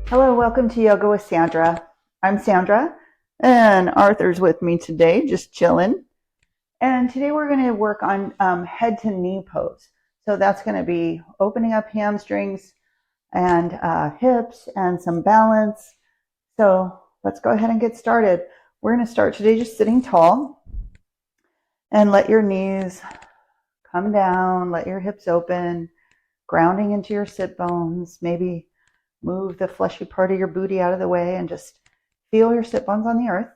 Hello, welcome to Yoga with Sandra. I'm Sandra, and Arthur's with me today, just chilling. And today we're going to work on head to knee pose. So that's going to be opening up hamstrings and hips and some balance. So let's go ahead and get started. We're going to start today just sitting tall and let your knees come down, let your hips open, grounding into your sit bones, maybe move the fleshy part of your booty out of the way and just feel your sit bones on the earth.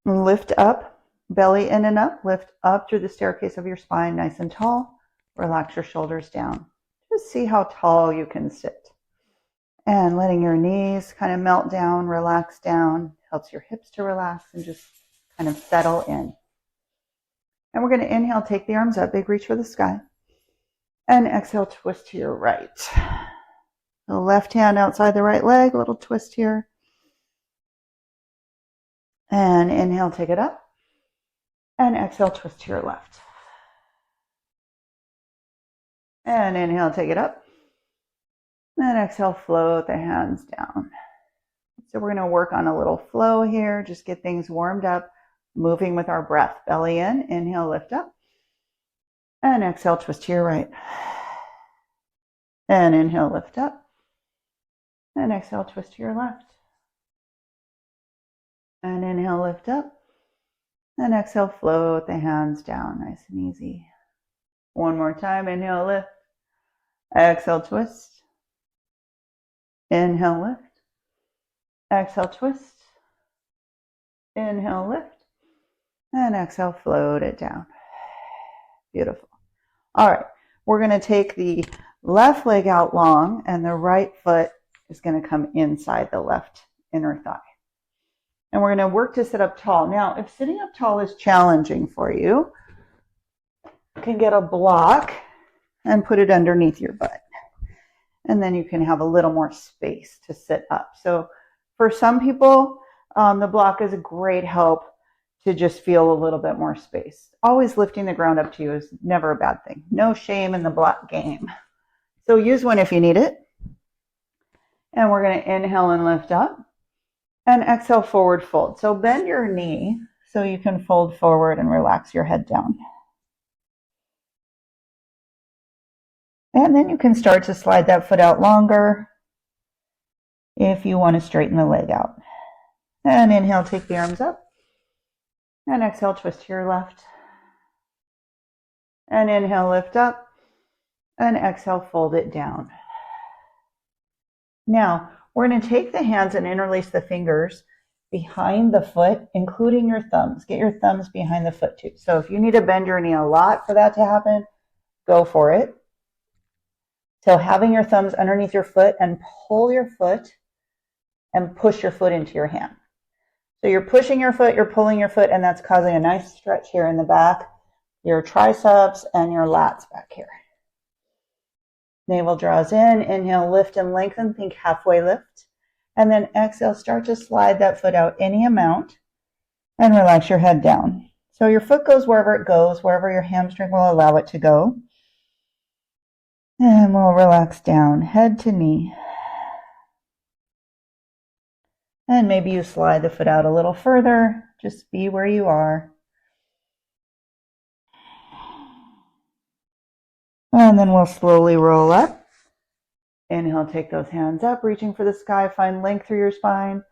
Lift up, belly in and up. Lift up through the staircase of your spine, nice and tall. Relax your shoulders down. Just see how tall you can sit. And letting your knees kind of melt down, relax down, helps your hips to relax and just kind of settle in. And we're going to inhale, take the arms up, big reach for the sky. And exhale, twist to your right. The left hand outside the right leg, a little twist here. And inhale, take it up. And exhale, twist to your left. And inhale, take it up. And exhale, float the hands down. So we're going to work on a little flow here, just get things warmed up, moving with our breath. Belly in, inhale, lift up. And exhale, twist to your right. And inhale, lift up. And exhale, twist to your left. And inhale, lift up. And exhale, float the hands down, nice and easy. One more time, inhale, lift. Exhale, twist. Inhale, lift. Exhale, twist. Inhale, lift. And exhale, float it down. Beautiful. All right, we're going to take the left leg out long, and the right foot is going to come inside the left inner thigh. And we're going to work to sit up tall. Now, if sitting up tall is challenging for you, you can get a block and put it underneath your butt. And then you can have a little more space to sit up. So for some people, the block is a great help to just feel a little bit more space. Always lifting the ground up to you is never a bad thing. No shame in the block game. So use one if you need it. And we're going to inhale and lift up. And exhale, forward fold. So bend your knee so you can fold forward and relax your head down. And then you can start to slide that foot out longer if you want to straighten the leg out. And inhale, take the arms up. And exhale, twist to your left. And inhale, lift up. And exhale, fold it down. Now, we're going to take the hands and interlace the fingers behind the foot, including your thumbs. Get your thumbs behind the foot too. So if you need to bend your knee a lot for that to happen, go for it. So having your thumbs underneath your foot and pull your foot and push your foot into your hand. So you're pushing your foot, you're pulling your foot, and that's causing a nice stretch here in the back, your triceps and your lats back here. Navel draws in, inhale, lift and lengthen, think halfway lift. And then exhale, start to slide that foot out any amount and relax your head down. So your foot goes wherever it goes, wherever your hamstring will allow it to go. And we'll relax down, head to knee. And maybe you slide the foot out a little further. Just be where you are. And then we'll slowly roll up. Inhale, take those hands up, reaching for the sky. Find length through your spine.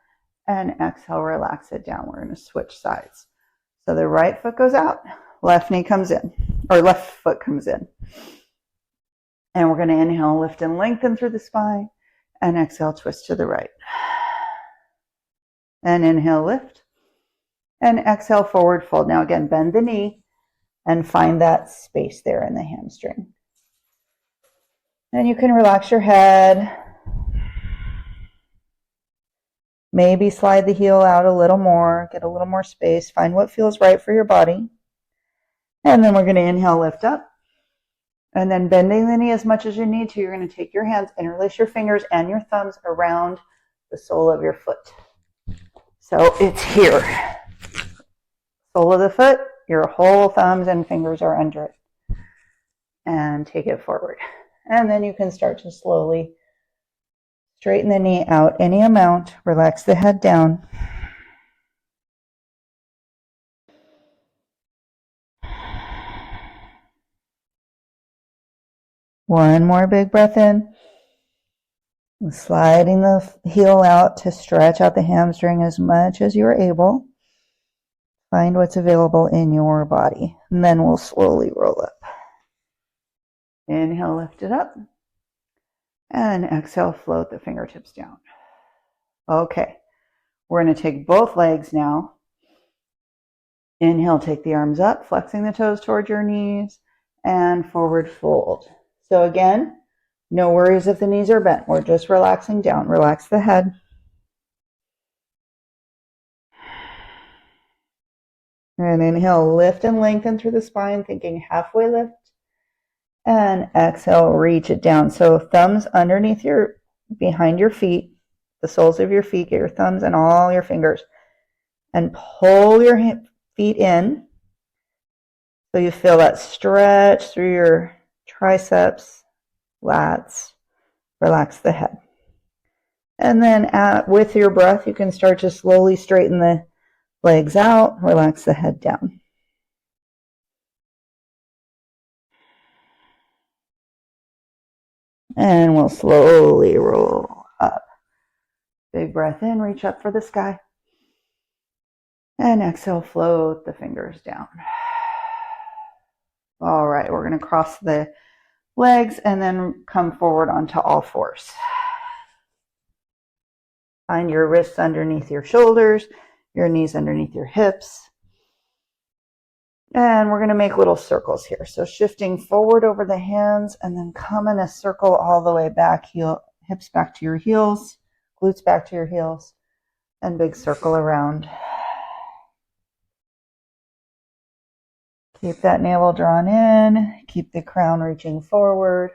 And exhale, relax it down. We're going to switch sides. So the right foot goes out, left knee comes in, or left foot comes in. And we're going to inhale, lift and lengthen through the spine. And exhale, twist to the right. And inhale, lift. And exhale, forward fold. Now again, bend the knee and find that space there in the hamstring. And you can relax your head. Maybe slide the heel out a little more, get a little more space. Find what feels right for your body. And then we're going to inhale, lift up. And then bending the knee as much as you need to, you're going to take your hands, interlace your fingers and your thumbs around the sole of your foot. So it's here. Sole of the foot, your whole thumbs and fingers are under it. And take it forward. And then you can start to slowly Straighten the knee out any amount. Relax the head down. One more big breath in. Sliding the heel out to stretch out the hamstring as much as you're able. Find what's available in your body. And then we'll slowly roll up. Inhale, lift it up. And exhale, float the fingertips down. Okay, we're going to take both legs now. Inhale, take the arms up, flexing the toes towards your knees, and forward fold. So again, no worries if the knees are bent. We're just relaxing down. Relax the head. And inhale, lift and lengthen through the spine, thinking halfway lift. And exhale, reach it down. So thumbs underneath behind your feet, the soles of your feet, get your thumbs and all your fingers. And pull your feet in. So you feel that stretch through your triceps, lats. Relax the head. And then with your breath, you can start to slowly straighten the legs out. Relax the head down. And we'll slowly roll up. Big breath in, reach up for the sky. And exhale, float the fingers down. All right, we're going to cross the legs and then come forward onto all fours. Find your wrists underneath your shoulders, your knees underneath your hips. And we're going to make little circles here. So shifting forward over the hands and then come in a circle all the way back, hips back to your heels, glutes back to your heels, and big circle around. Keep that navel drawn in, keep the crown reaching forward.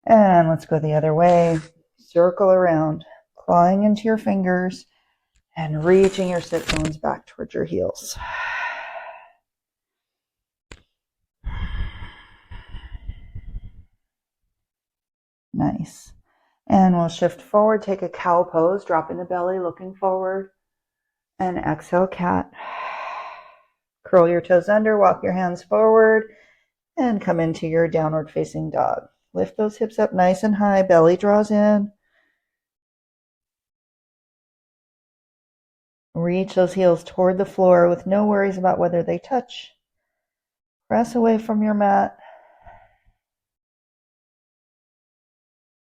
And let's go the other way. Circle around, clawing into your fingers and reaching your sit bones back towards your heels. Nice. And we'll shift forward, take a cow pose, drop in the belly, looking forward. And exhale, cat. Curl your toes under, walk your hands forward, and come into your downward facing dog. Lift those hips up nice and high, belly draws in. Reach those heels toward the floor with no worries about whether they touch. Press away from your mat.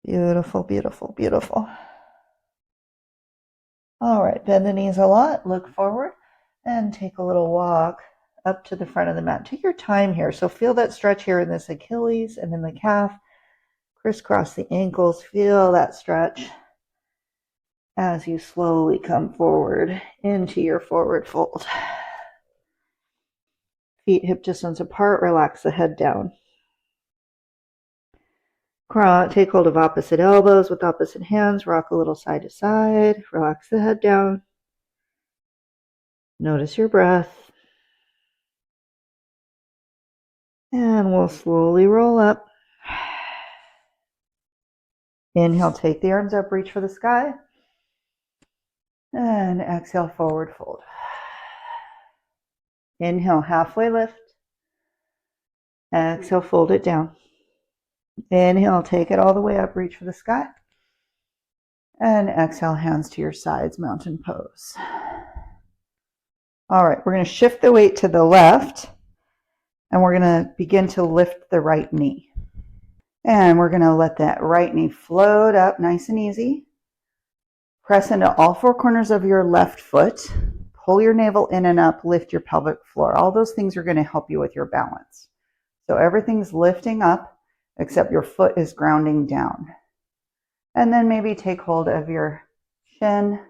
Beautiful, beautiful, beautiful. All right, bend the knees a lot, look forward, and take a little walk up to the front of the mat. Take your time here. So feel that stretch here in this Achilles and in the calf. Crisscross the ankles. Feel that stretch as you slowly come forward into your forward fold. Feet hip distance apart. Relax the head down. Take hold of opposite elbows with opposite hands. Rock a little side to side. Relax the head down. Notice your breath. And we'll slowly roll up. Inhale, take the arms up, reach for the sky. And exhale, forward fold. Inhale, halfway lift. Exhale, fold it down. Inhale, take it all the way up, reach for the sky. And exhale, hands to your sides, mountain pose. All right, we're going to shift the weight to the left, and we're going to begin to lift the right knee. And we're going to let that right knee float up nice and easy. Press into all four corners of your left foot. Pull your navel in and up, lift your pelvic floor. All those things are going to help you with your balance. So everything's lifting up, except your foot is grounding down. And then maybe take hold of your shin,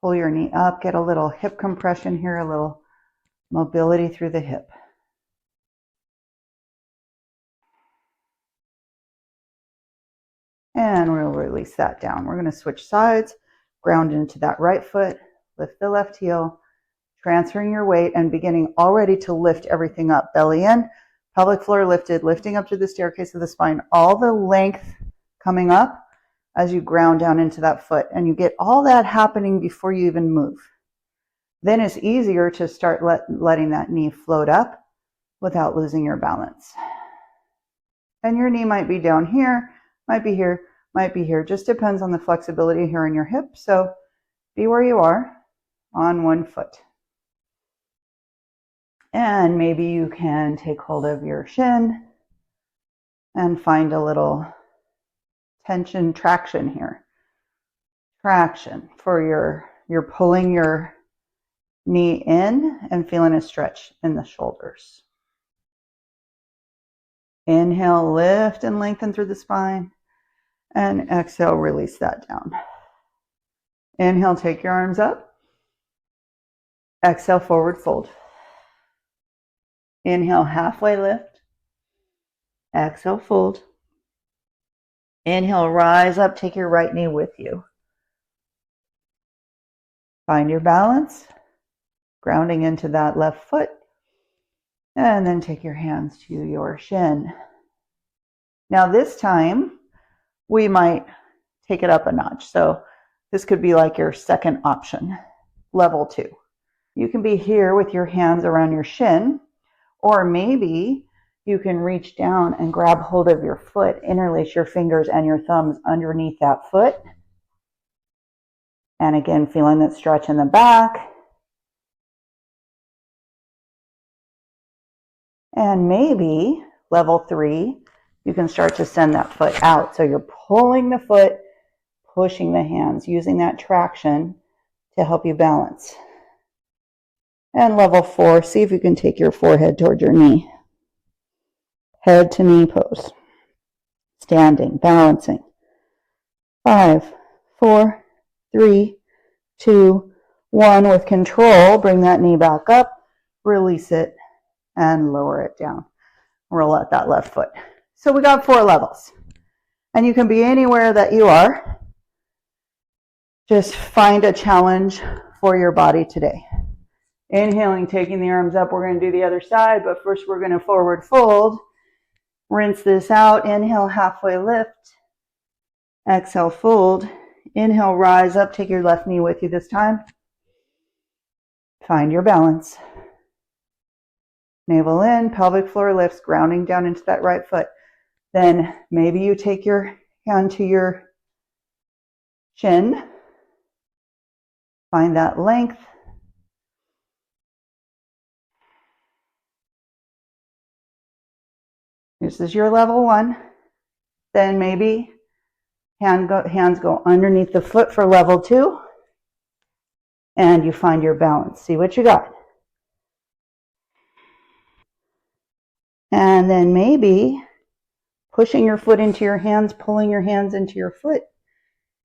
pull your knee up, get a little hip compression here, a little mobility through the hip. And we'll release that down. We're going to switch sides, ground into that right foot, lift the left heel, transferring your weight and beginning already to lift everything up. Belly in, pelvic floor lifted, lifting up to the staircase of the spine, all the length coming up. as you ground down into that foot, and you get all that happening before you even move. Then it's easier to start letting that knee float up without losing your balance. And your knee might be down here, might be here, might be here. Just depends on the flexibility here in your hip. So be where you are on one foot. And maybe you can take hold of your shin and find a little tension traction here. Traction for you're pulling your knee in and feeling a stretch in the shoulders. Inhale, lift and lengthen through the spine. And exhale, release that down. Inhale, take your arms up. Exhale, forward fold. Inhale, halfway lift. Exhale, fold. Inhale, rise up, take your right knee with you. Find your balance, grounding into that left foot. And then take your hands to your shin. Now this time, we might take it up a notch. So this could be like your second option, level 2. You can be here with your hands around your shin, or maybe you can reach down and grab hold of your foot, interlace your fingers and your thumbs underneath that foot. And again, feeling that stretch in the back. And maybe level 3, you can start to send that foot out. So you're pulling the foot, pushing the hands, using that traction to help you balance. And level 4, see if you can take your forehead toward your knee. Head to knee pose. Standing, balancing. 5, 4, 3, 2, 1. With control, bring that knee back up, release it, and lower it down. Roll out that left foot. So we got 4 levels. And you can be anywhere that you are. Just find a challenge for your body today. Inhaling, taking the arms up. We're going to do the other side, but first we're going to forward fold. Rinse this out. Inhale, halfway lift. Exhale, fold. Inhale, rise up. Take your left knee with you this time. Find your balance. Navel in, pelvic floor lifts, grounding down into that right foot. Then maybe you take your hand to your shin. Find that length. This is your level 1. Then maybe hands go underneath the foot for level 2. And you find your balance. See what you got. And then maybe pushing your foot into your hands, pulling your hands into your foot.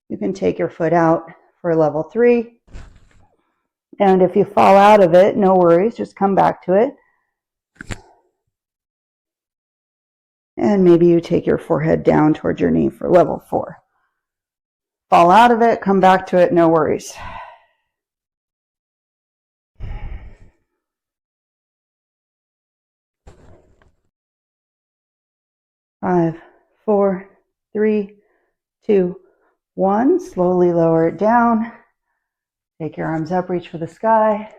You can take your foot out for level 3. And if you fall out of it, no worries, just come back to it. And maybe you take your forehead down towards your knee for level 4. Fall out of it, come back to it, no worries. Five, 4, 3, 2, 1. Slowly lower it down. Take your arms up, reach for the sky.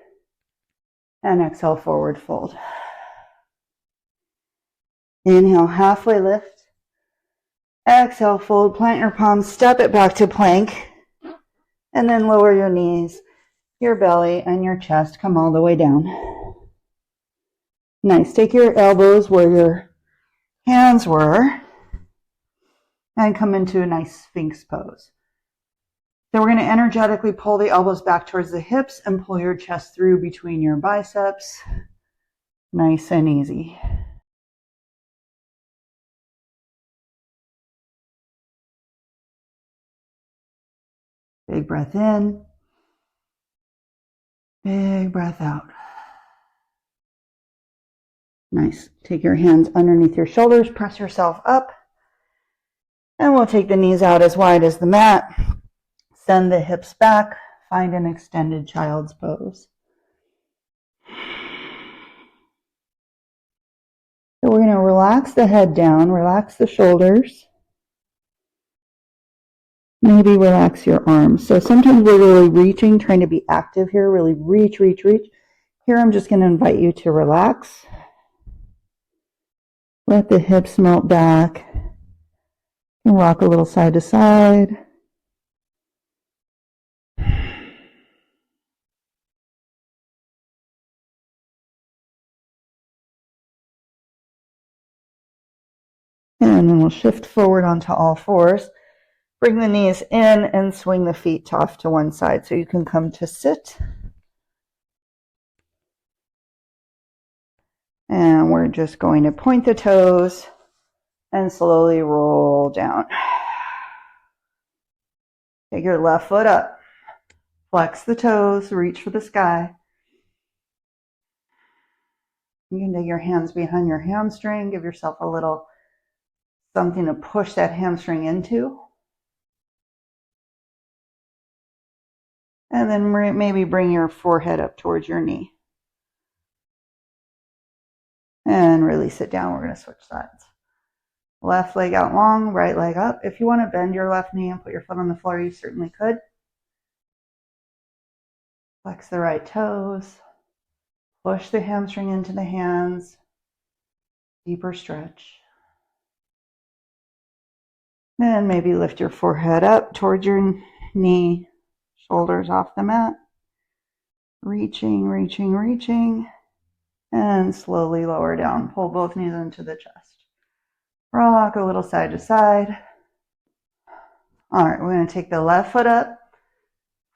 And exhale, forward fold. Inhale, halfway lift. Exhale, fold, plant your palms, step it back to plank. And then lower your knees, your belly, and your chest. Come all the way down. Nice. Take your elbows where your hands were. And come into a nice Sphinx pose. Then we're going to energetically pull the elbows back towards the hips and pull your chest through between your biceps. Nice and easy. Big breath in. Big breath out. Nice. Take your hands underneath your shoulders. Press yourself up. And we'll take the knees out as wide as the mat. Send the hips back. Find an extended child's pose. So we're going to relax the head down, relax the shoulders. Maybe relax your arms. So sometimes we're really reaching, trying to be active here, really reach, reach, reach. Here I'm just going to invite you to relax. Let the hips melt back. And rock a little side to side. And then we'll shift forward onto all fours. Bring the knees in and swing the feet off to one side so you can come to sit. And we're just going to point the toes and slowly roll down. Take your left foot up. Flex the toes, reach for the sky. You can take your hands behind your hamstring, give yourself a little something to push that hamstring into. And then maybe bring your forehead up towards your knee. And release it down. We're going to switch sides. Left leg out long, right leg up. If you want to bend your left knee and put your foot on the floor, you certainly could. Flex the right toes. Push the hamstring into the hands. Deeper stretch. Then maybe lift your forehead up towards your knee. Shoulders off the mat. Reaching, reaching, reaching. And slowly lower down. Pull both knees into the chest. Rock a little side to side. All right, we're going to take the left foot up.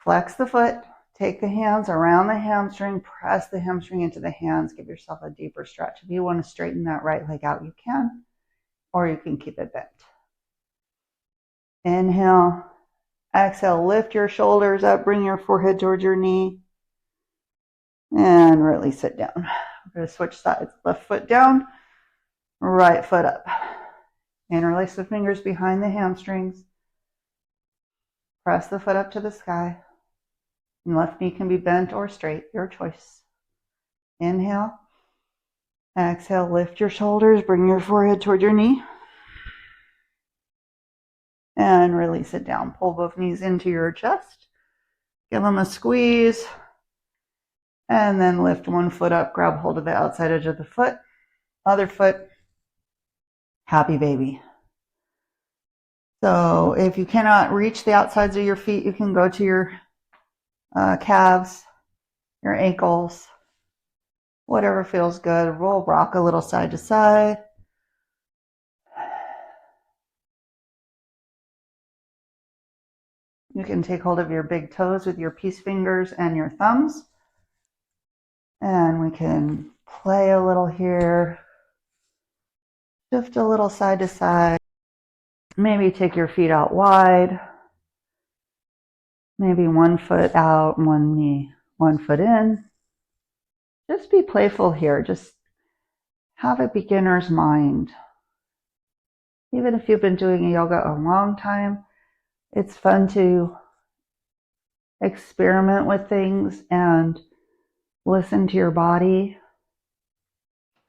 Flex the foot. Take the hands around the hamstring. Press the hamstring into the hands. Give yourself a deeper stretch. If you want to straighten that right leg out, you can. Or you can keep it bent. Inhale. Exhale. Lift your shoulders up. Bring your forehead towards your knee. And release it down. We're going to switch sides. Left foot down. Right foot up. Interlace the fingers behind the hamstrings. Press the foot up to the sky. And left knee can be bent or straight, your choice. Inhale. Exhale, lift your shoulders, bring your forehead toward your knee. And release it down. Pull both knees into your chest. Give them a squeeze. And then lift one foot up, grab hold of the outside edge of the foot. Other foot, happy baby. So if you cannot reach the outsides of your feet, you can go to your calves, your ankles, whatever feels good. Roll, rock a little side to side. You can take hold of your big toes with your peace fingers and your thumbs. And we can play a little here. Shift a little side to side. Maybe take your feet out wide. Maybe one foot out, one knee, one foot in. Just be playful here. Just have a beginner's mind. Even if you've been doing yoga a long time, it's fun to experiment with things and listen to your body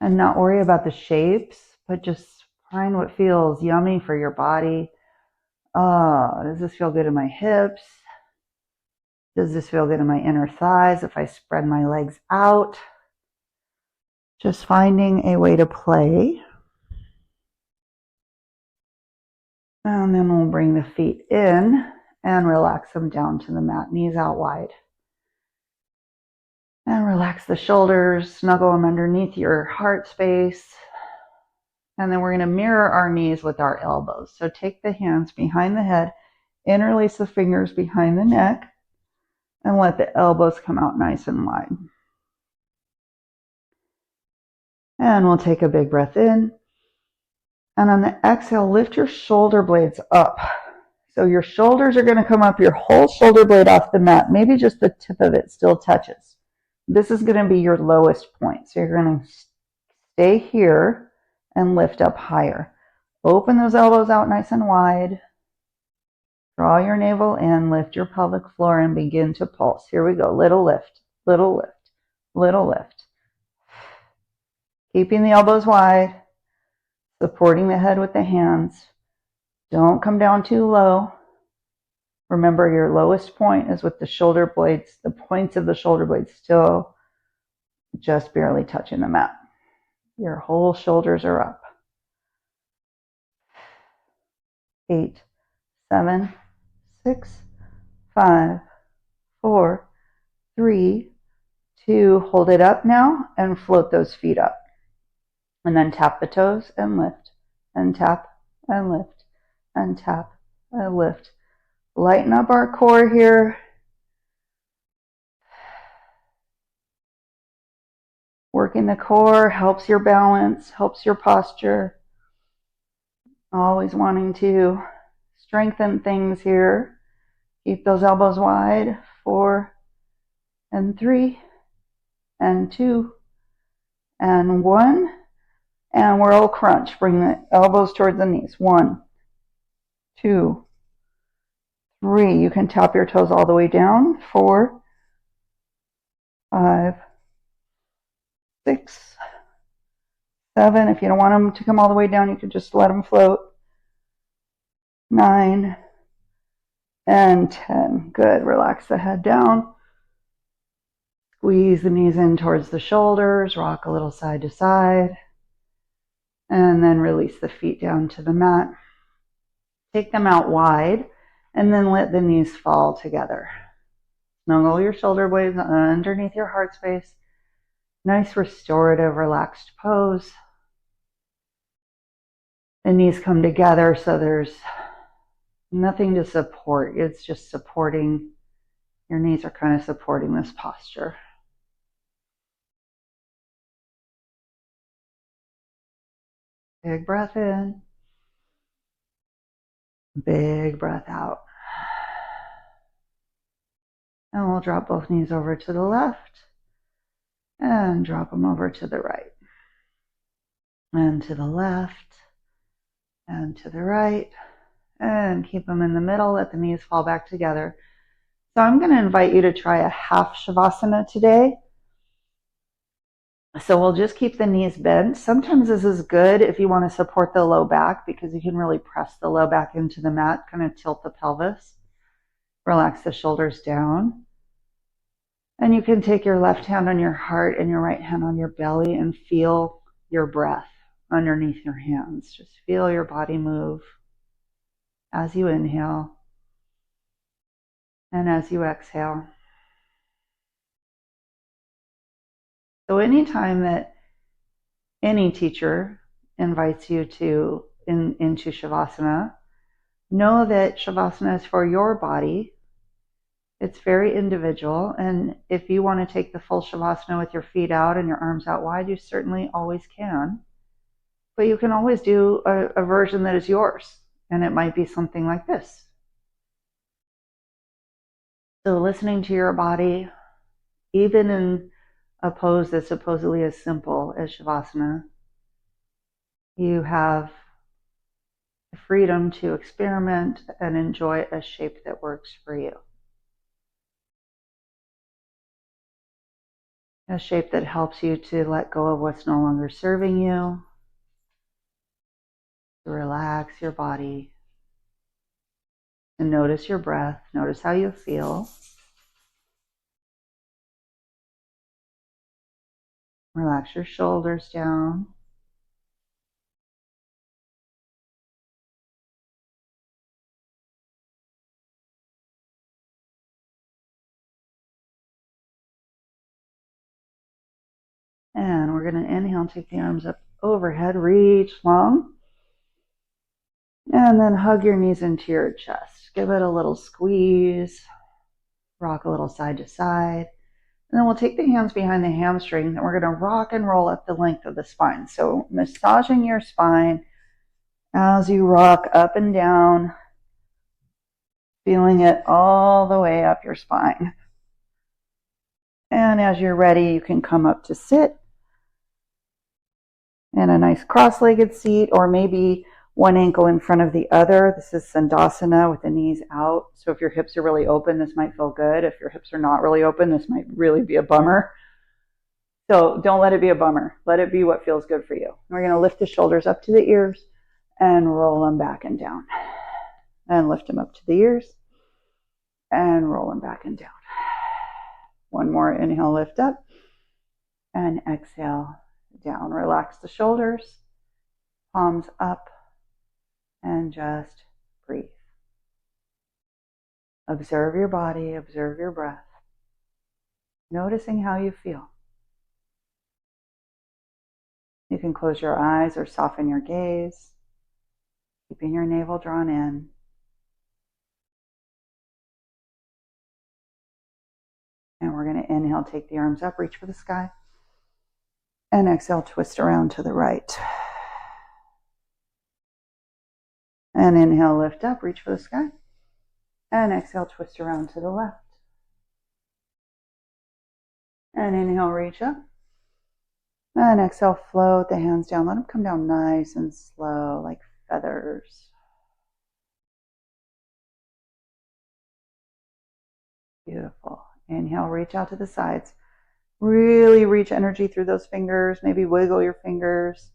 and not worry about the shapes, but just find what feels yummy for your body. Does this feel good in my hips? Does this feel good in my inner thighs if I spread my legs out? Just finding a way to play. And then we'll bring the feet in and relax them down to the mat, knees out wide. And relax the shoulders, snuggle them underneath your heart space. And then we're going to mirror our knees with our elbows. So take the hands behind the head, interlace the fingers behind the neck, and let the elbows come out nice and wide. And we'll take a big breath in. And on the exhale, lift your shoulder blades up. So your shoulders are going to come up, your whole shoulder blade off the mat. Maybe just the tip of it still touches. This is going to be your lowest point. So you're going to stay here and lift up higher. Open those elbows out nice and wide. Draw your navel in, lift your pelvic floor, and begin to pulse. Here we go. Little lift, little lift, little lift. Keeping the elbows wide, supporting the head with the hands. Don't come down too low. Remember, your lowest point is with the shoulder blades, the points of the shoulder blades still just barely touching the mat. Your whole shoulders are up. 8, 7, 6, 5, 4, 3, 2. Hold it up now and float those feet up. And then tap the toes and lift, and tap and lift, and tap and lift. Lighten up our core here. Working the core helps your balance, helps your posture. Always wanting to strengthen things here. Keep those elbows wide. 4 and 3 and 2 and 1. And we're all crunch. Bring the elbows towards the knees. 1, 2, 3. You can tap your toes all the way down. 4, 5, 6, 7. If you don't want them to come all the way down, you can just let them float. 9 and 10. Good. Relax the head down. Squeeze the knees in towards the shoulders. Rock a little side to side. And then release the feet down to the mat. Take them out wide and then let the knees fall together. Snuggle your shoulder blades underneath your heart space. Nice restorative, relaxed pose. The knees come together so there's nothing to support. It's just supporting. Your knees are kind of supporting this posture. Big breath in. Big breath out. And we'll drop both knees over to the left and drop them over to the right. And to the left and to the right. And keep them in the middle. Let the knees fall back together. So I'm going to invite you to try a half Shavasana today. So we'll just keep the knees bent. Sometimes this is good if you want to support the low back because you can really press the low back into the mat, kind of tilt the pelvis. Relax the shoulders down. And you can take your left hand on your heart and your right hand on your belly and feel your breath underneath your hands. Just feel your body move as you inhale and as you exhale. So anytime that any teacher invites you into Shavasana, know that Shavasana is for your body. It's very individual, and if you want to take the full Shavasana with your feet out and your arms out wide, you certainly always can. But you can always do a version that is yours, and it might be something like this. So listening to your body, even in a pose that's supposedly as simple as Shavasana, you have the freedom to experiment and enjoy a shape that works for you. A shape that helps you to let go of what's no longer serving you, to relax your body, and notice your breath, notice how you feel. Relax your shoulders down. And we're going to inhale, take the arms up overhead, reach long. And then hug your knees into your chest. Give it a little squeeze. Rock a little side to side. And then we'll take the hands behind the hamstrings and we're going to rock and roll up the length of the spine. So massaging your spine as you rock up and down, feeling it all the way up your spine. And as you're ready, you can come up to sit in a nice cross-legged seat, or maybe one ankle in front of the other. This is Sandasana with the knees out. So if your hips are really open, this might feel good. If your hips are not really open, this might really be a bummer. So don't let it be a bummer. Let it be what feels good for you. We're going to lift the shoulders up to the ears and roll them back and down. And lift them up to the ears and rolling back and down. One more inhale, lift up, and exhale down. Relax the shoulders, palms up, and just breathe. Observe your body, observe your breath, noticing how you feel. You can close your eyes or soften your gaze, keeping your navel drawn in. And we're going to inhale, take the arms up, reach for the sky. And exhale, twist around to the right. And inhale, lift up, reach for the sky. And exhale, twist around to the left. And inhale, reach up. And exhale, float the hands down. Let them come down nice and slow, like feathers. Beautiful. Inhale, reach out to the sides. Really reach energy through those fingers. Maybe wiggle your fingers.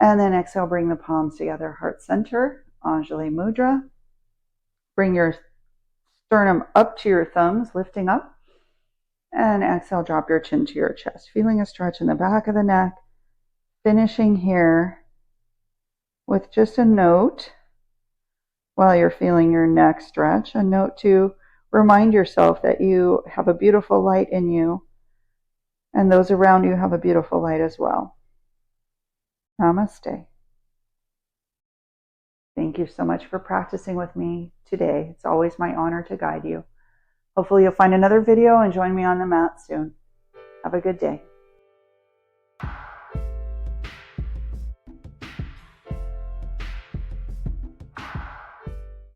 And then exhale, bring the palms together. Heart center, Anjali Mudra. Bring your sternum up to your thumbs, lifting up. And exhale, drop your chin to your chest. Feeling a stretch in the back of the neck. Finishing here with just a note while you're feeling your neck stretch. A note to remind yourself that you have a beautiful light in you. And those around you have a beautiful light as well. Namaste. Thank you so much for practicing with me today. It's always my honor to guide you. Hopefully you'll find another video and join me on the mat soon. Have a good day.